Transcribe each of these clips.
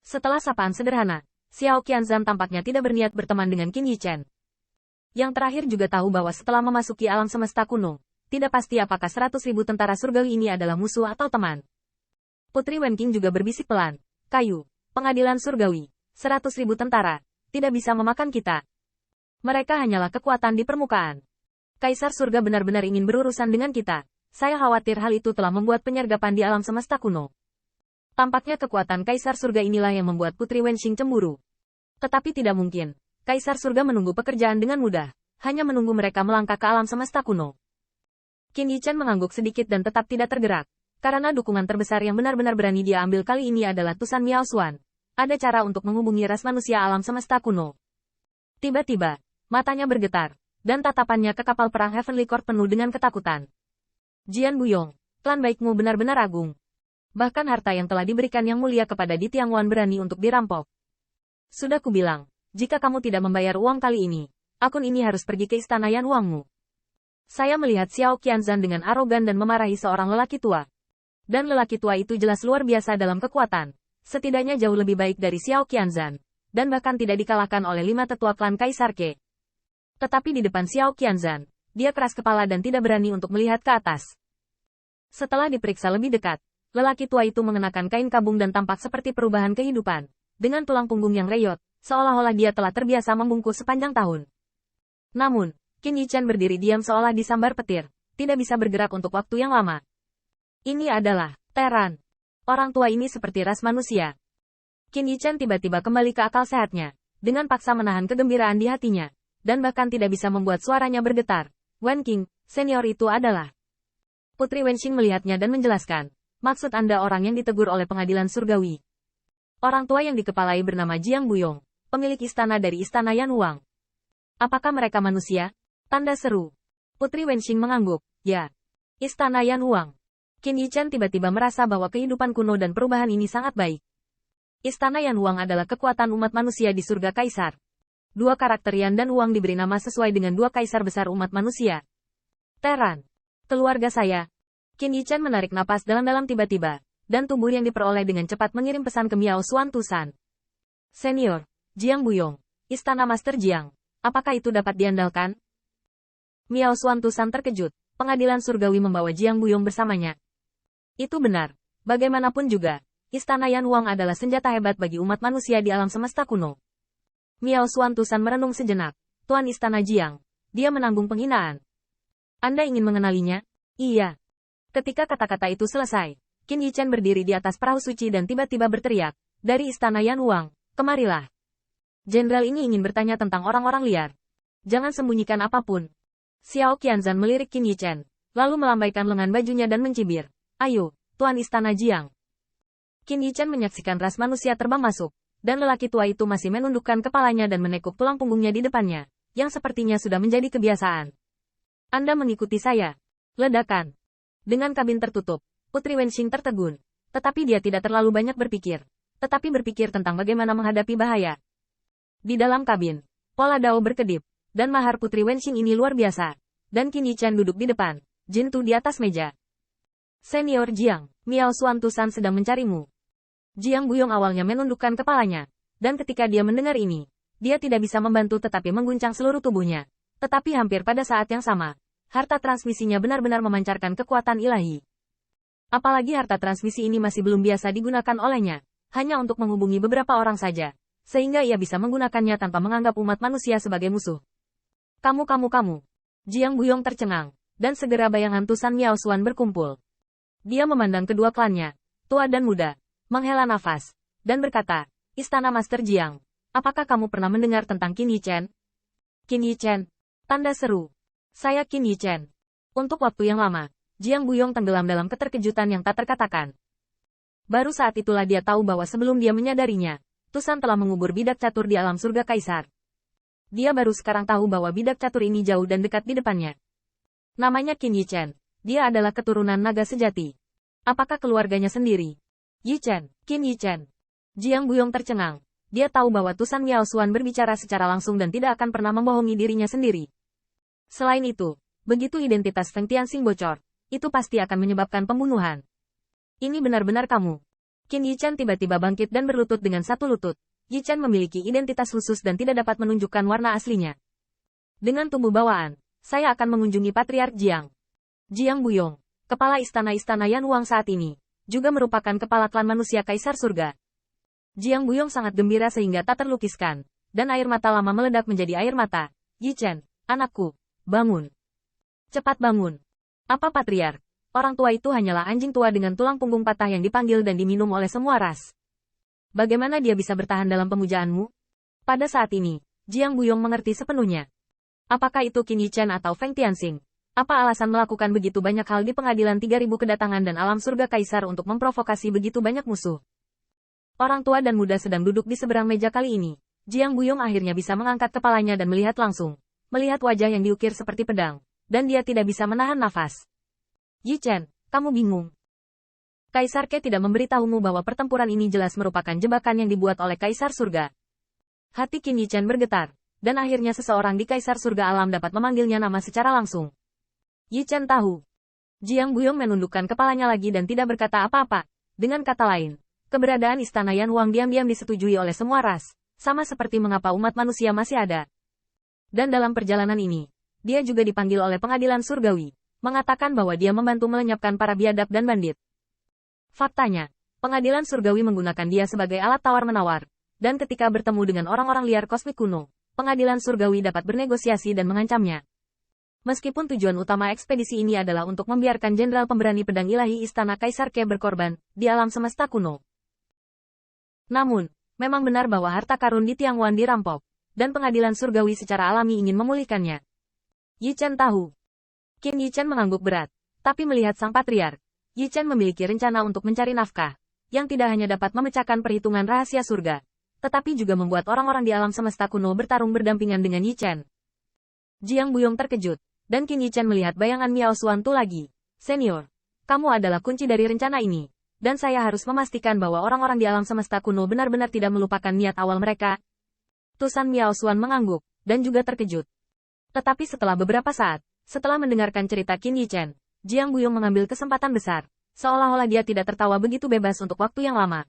Setelah sapaan sederhana, Xiao Qianzan tampaknya tidak berniat berteman dengan Qin Yichen. Yang terakhir juga tahu bahwa setelah memasuki alam semesta kuno, tidak pasti apakah 100.000 tentara surgawi ini adalah musuh atau teman. Putri Wenqing juga berbisik pelan. Kayu, pengadilan surgawi, 100.000 tentara, tidak bisa memakan kita. Mereka hanyalah kekuatan di permukaan. Kaisar surga benar-benar ingin berurusan dengan kita. Saya khawatir hal itu telah membuat penyergapan di alam semesta kuno. Tampaknya kekuatan Kaisar surga inilah yang membuat Putri Wenqing cemburu. Tetapi tidak mungkin. Kaisar surga menunggu pekerjaan dengan mudah. Hanya menunggu mereka melangkah ke alam semesta kuno. Qin Yichen mengangguk sedikit dan tetap tidak tergerak. Karena dukungan terbesar yang benar-benar berani dia ambil kali ini adalah Tusan Miao Xuan. Ada cara untuk menghubungi ras manusia alam semesta kuno. Tiba-tiba, matanya bergetar, dan tatapannya ke kapal perang Heavenly Court penuh dengan ketakutan. Jian Buyong, klan baikmu benar-benar agung. Bahkan harta yang telah diberikan yang mulia kepada Di Tiangwan berani untuk dirampok. Sudah kubilang, jika kamu tidak membayar uang kali ini, akun ini harus pergi ke istana Yan Wangmu. Saya melihat Xiao Qianzan dengan arogan dan memarahi seorang lelaki tua. Dan lelaki tua itu jelas luar biasa dalam kekuatan. Setidaknya jauh lebih baik dari Xiao Qianzan. Dan bahkan tidak dikalahkan oleh 5 tetua klan Kaisar Ke. Tetapi di depan Xiao Qianzan, dia keras kepala dan tidak berani untuk melihat ke atas. Setelah diperiksa lebih dekat, lelaki tua itu mengenakan kain kabung dan tampak seperti perubahan kehidupan. Dengan tulang punggung yang reyot, seolah-olah dia telah terbiasa membungkus sepanjang tahun. Namun, Qin Yichen berdiri diam seolah disambar petir, tidak bisa bergerak untuk waktu yang lama. Ini adalah Teran. Orang tua ini seperti ras manusia. Qin Yichen tiba-tiba kembali ke akal sehatnya, dengan paksa menahan kegembiraan di hatinya, dan bahkan tidak bisa membuat suaranya bergetar. Wenqing, senior itu adalah. Putri Wenqing melihatnya dan menjelaskan, maksud Anda orang yang ditegur oleh pengadilan surgawi. Orang tua yang dikepalai bernama Jiang Buyong, pemilik istana dari istana Yan Wang. Apakah mereka manusia? Tanda seru. Putri Wenqing mengangguk, ya. Istana Yan Wang. Qin Yichen tiba-tiba merasa bahwa kehidupan kuno dan perubahan ini sangat baik. Istana Yan Wang adalah kekuatan umat manusia di surga kaisar. 2 karakter Yan dan Wang diberi nama sesuai dengan 2 kaisar besar umat manusia. Teran. Keluarga saya. Qin Yichen menarik napas dalam-dalam tiba-tiba, dan tubuh yang diperoleh dengan cepat mengirim pesan ke Miao Xuan Tusan. Senior, Jiang Buyong, Istana Master Jiang, apakah itu dapat diandalkan? Miao Xuan Tusan terkejut, pengadilan surgawi membawa Jiang Buyong bersamanya. Itu benar. Bagaimanapun juga, Istana Yan Wang adalah senjata hebat bagi umat manusia di alam semesta kuno. Miao Xuan Tusan merenung sejenak. Tuan Istana Jiang, dia menanggung penghinaan. Anda ingin mengenalinya? Iya. Ketika kata-kata itu selesai, Qin Yichen berdiri di atas perahu suci dan tiba-tiba berteriak, dari Istana Yan Wang, kemarilah. Jenderal ini ingin bertanya tentang orang-orang liar. Jangan sembunyikan apapun. Xiao Qianzan melirik Qin Yichen, lalu melambaikan lengan bajunya dan mencibir. Ayo, Tuan Istana Jiang. Qin Yichen menyaksikan ras manusia terbang masuk, dan lelaki tua itu masih menundukkan kepalanya dan menekuk tulang punggungnya di depannya, yang sepertinya sudah menjadi kebiasaan. Anda mengikuti saya. Ledakan. Dengan kabin tertutup, Putri Wenqing tertegun, tetapi dia tidak terlalu banyak berpikir, tetapi berpikir tentang bagaimana menghadapi bahaya. Di dalam kabin, pola dao berkedip, dan mahar Putri Wenqing ini luar biasa, dan Qin Yichen duduk di depan, Jin Tu di atas meja. Senior Jiang, Miao Xuan Tusan sedang mencarimu. Jiang Buyong awalnya menundukkan kepalanya, dan ketika dia mendengar ini, dia tidak bisa membantu tetapi mengguncang seluruh tubuhnya. Tetapi hampir pada saat yang sama, harta transmisinya benar-benar memancarkan kekuatan ilahi. Apalagi harta transmisi ini masih belum biasa digunakan olehnya, hanya untuk menghubungi beberapa orang saja, sehingga ia bisa menggunakannya tanpa menganggap umat manusia sebagai musuh. Kamu. Jiang Buyong tercengang, dan segera bayangan Tusan Miao Xuan berkumpul. Dia memandang kedua klannya, tua dan muda, menghela nafas, dan berkata, Istana Master Jiang, apakah kamu pernah mendengar tentang Qin Yichen? Qin Yichen. Tanda seru. Saya Qin Yichen. Untuk waktu yang lama, Jiang Buyong tenggelam dalam keterkejutan yang tak terkatakan. Baru saat itulah dia tahu bahwa sebelum dia menyadarinya, Tusan telah mengubur bidak catur di alam surga kaisar. Dia baru sekarang tahu bahwa bidak catur ini jauh dan dekat di depannya. Namanya Qin Yichen. Dia adalah keturunan naga sejati. Apakah keluarganya sendiri? Yichen, Qin Yichen. Jiang Buyong tercengang. Dia tahu bahwa Tusan Miao Xuan berbicara secara langsung dan tidak akan pernah membohongi dirinya sendiri. Selain itu, begitu identitas Feng Tianxing bocor, itu pasti akan menyebabkan pembunuhan. Ini benar-benar kamu. Qin Yichen tiba-tiba bangkit dan berlutut dengan satu lutut. Yichen memiliki identitas khusus dan tidak dapat menunjukkan warna aslinya. Dengan tubuh bawaan, saya akan mengunjungi Patriark Jiang. Jiang Buyong, kepala istana-istana Yan Wang saat ini, juga merupakan kepala klan manusia Kaisar Surga. Jiang Buyong sangat gembira sehingga tak terlukiskan, dan air mata lama meledak menjadi air mata. Yichen, anakku, bangun. Cepat bangun. Apa Patriark? Orang tua itu hanyalah anjing tua dengan tulang punggung patah yang dipanggil dan diminum oleh semua ras. Bagaimana dia bisa bertahan dalam pemujaanmu? Pada saat ini, Jiang Buyong mengerti sepenuhnya. Apakah itu Qin Yichen atau Feng Tianxing? Apa alasan melakukan begitu banyak hal di pengadilan 3000 kedatangan dan alam surga kaisar untuk memprovokasi begitu banyak musuh? Orang tua dan muda sedang duduk di seberang meja kali ini. Jiang Buyong akhirnya bisa mengangkat kepalanya dan melihat langsung. Melihat wajah yang diukir seperti pedang. Dan dia tidak bisa menahan nafas. Yichen, kamu bingung. Kaisar Ke tidak memberitahumu bahwa pertempuran ini jelas merupakan jebakan yang dibuat oleh Kaisar Surga. Hati Qin Yichen bergetar, dan akhirnya seseorang di Kaisar Surga Alam dapat memanggilnya nama secara langsung. Yichen tahu. Jiang Buyong menundukkan kepalanya lagi dan tidak berkata apa-apa. Dengan kata lain, keberadaan Istana Yan Wang diam-diam disetujui oleh semua ras, sama seperti mengapa umat manusia masih ada. Dan dalam perjalanan ini, dia juga dipanggil oleh pengadilan surgawi, mengatakan bahwa dia membantu melenyapkan para biadab dan bandit. Faktanya, pengadilan surgawi menggunakan dia sebagai alat tawar-menawar, dan ketika bertemu dengan orang-orang liar kosmik kuno, pengadilan surgawi dapat bernegosiasi dan mengancamnya. Meskipun tujuan utama ekspedisi ini adalah untuk membiarkan jenderal pemberani pedang ilahi Istana Kaisar Ke berkorban di alam semesta kuno. Namun, memang benar bahwa harta karun di Tiangwan dirampok, dan pengadilan surgawi secara alami ingin memulihkannya. Yichen tahu. Qin Yichen mengangguk berat, tapi melihat sang patriark, Yichen memiliki rencana untuk mencari nafkah, yang tidak hanya dapat memecahkan perhitungan rahasia surga, tetapi juga membuat orang-orang di alam semesta kuno bertarung berdampingan dengan Yichen. Jiang Buyong terkejut, dan Qin Yichen melihat bayangan Miao Xuan Tu lagi. Senior, kamu adalah kunci dari rencana ini, dan saya harus memastikan bahwa orang-orang di alam semesta kuno benar-benar tidak melupakan niat awal mereka. Tusan Miao Xuan mengangguk, dan juga terkejut. Tetapi setelah beberapa saat, setelah mendengarkan cerita Qin Yichen, Jiang Buyong mengambil kesempatan besar, seolah-olah dia tidak tertawa begitu bebas untuk waktu yang lama.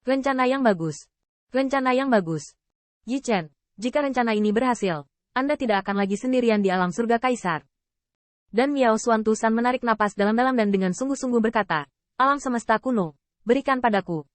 Rencana yang bagus. Rencana yang bagus. Yichen, jika rencana ini berhasil, Anda tidak akan lagi sendirian di alam surga kaisar. Dan Miao Xuan Tu San menarik napas dalam-dalam dan dengan sungguh-sungguh berkata, alam semesta kuno, berikan padaku.